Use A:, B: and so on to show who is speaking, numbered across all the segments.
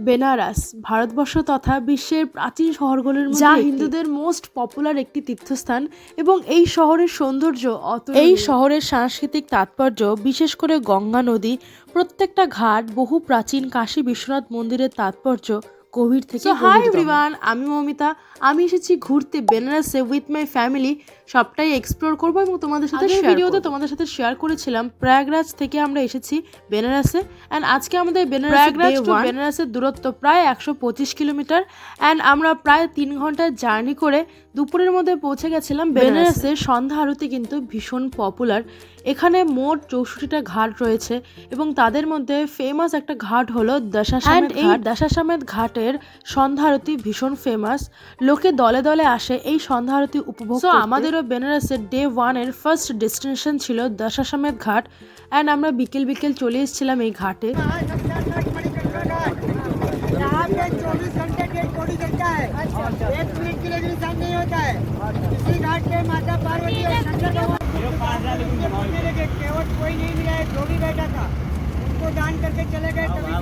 A: বেনারস ভারতবর্ষ তথা বিশ্বের প্রাচীন শহরগুলির মধ্যে যা হিন্দুদের মোস্ট পপুলার একটি তীর্থস্থান এবং এই শহরের সৌন্দর্য এই শহরের সাংস্কৃতিক তাৎপর্য, বিশেষ করে গঙ্গা নদী, প্রত্যেকটা ঘাট, বহু প্রাচীন কাশী বিশ্বনাথ মন্দিরের তাৎপর্য গভীর থেকে হাই এভরিওয়ান, আমি মমিতা। আমি এসেছি ঘুরতে বেনারসে উইথ মাই ফ্যামিলি। সবটাই এক্সপ্লোর করবো এবং তোমাদের সাথে ভিডিওতে তোমাদের সাথে শেয়ার করেছিলাম প্রয়াগরাজ থেকে আমরা এসেছি বেনারসে। অ্যান্ড আজকে আমাদের বেনারসের দূরত্ব প্রায় 125 কিলোমিটার। অ্যান্ড আমরা প্রায় 3 ঘন্টার জার্নি করে দুপুরের মধ্যে পৌঁছে গেছিলাম বেনারসে। সন্ধ্যা আরতি কিন্তু ভীষণ পপুলার। এখানে মোট 64টা ঘাট রয়েছে এবং তাদের মধ্যে ফেমাস একটা ঘাট হলো দশাশ্বমেধ ঘাট। এই দশাশ্বমেধ ঘাটের সন্ধ্যা আরতি ভীষণ ফেমাস। লোকে দলে দলে আসে এই সন্ধ্যা আরতি উপভোগ করতে। আমাদেরও বেনারসের ডে 1 এর ফার্স্ট ডেস্টিনেশন ছিল দশাশ্বমেধ ঘাট। অ্যান্ড আমরা বিকেল বিকেল চলে এসেছিলাম এই ঘাটে।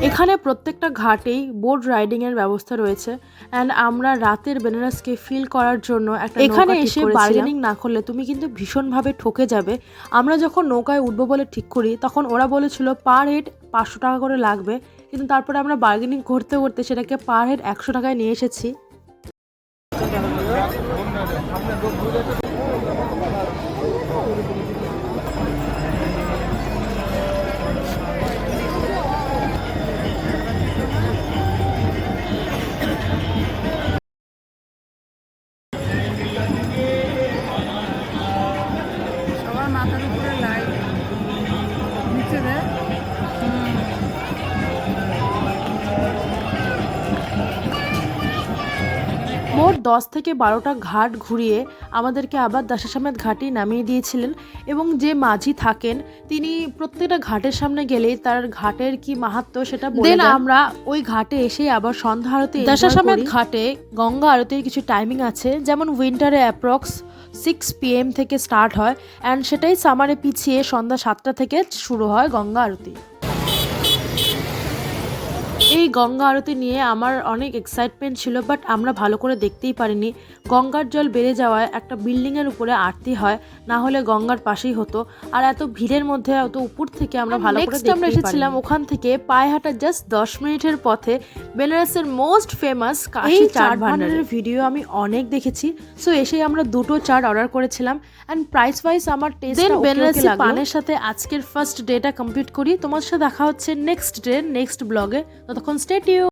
A: এখানে প্রত্যেকটা ঘাটেই বোট রাইডিং এর ব্যবস্থা রয়েছে। অ্যান্ড আমরা রাতের বেনারসকে ফিল করার জন্য একটা এখানে এসে বার্গেনিং না করলে তুমি কিন্তু ভীষণভাবে ঠকে যাবে। আমরা যখন নৌকায় উঠবো বলে ঠিক করি তখন ওরা বলেছিল পার হেড 500 টাকা করে লাগবে, কিন্তু তারপরে আমরা বার্গেনিং করতে করতে সেটাকে পার হেড 100 টাকায় নিয়ে এসেছি।
B: মাথার উপরে লাইট নিচে দেয়।
A: মোট 10 থেকে 12টা ঘাট ঘুরিয়ে আমাদেরকে আবার দশাশ্বমেধ ঘাটে নামিয়ে দিয়েছিলেন। এবং যে মাঝি থাকেন তিনি প্রত্যেকটা ঘাটের সামনে গেলেই তার ঘাটের কি মাহাত্ম্য সেটা বলে দেন। আমরা ওই ঘাটে এসে আবার সন্ধ্যা আরতি দশাশ্বমেধ ঘাটে গঙ্গা আরতির কিছু টাইমিং আছে, যেমন উইন্টারে অ্যাপ্রক্স 6 PM থেকে স্টার্ট হয় অ্যান্ড সেটাই সামারে পিছিয়ে সন্ধ্যা 7টা থেকে শুরু হয় গঙ্গা আরতি। এই গঙ্গা আরতি নিয়ে আমার অনেক এক্সাইটমেন্ট ছিল, বাট আমরা ভালো করে দেখতেই পারিনি। গঙ্গার জল বেড়ে যাওয়ায় একটা বিল্ডিংয়ের উপরে আরতি হয়, না হলে গঙ্গার পাশেই হতো। আর এত ভিড়ের মধ্যে এত উপর থেকে আমরা ভালো করে দেখতে আমরা এসেছিলাম ওখান থেকে পায়ে হাঁটা জাস্ট 10 মিনিটের পথে বেনারসের মোস্ট ফেমাস কাশী চাট ভান্ডারের ভিডিও আমি অনেক দেখেছি। সো এসেই আমরা 2টো চাট অর্ডার করেছিলাম অ্যান্ড প্রাইস ওয়াইজ আমার টেস্টটা বেনারসি পানের সাথে আজকের ফার্স্ট ডেটা কমপ্লিট করি। তোমার সাথে দেখা হচ্ছে নেক্সট ডে নেক্সট ব্লগে। ততক্ষণ স্টে টিউনড।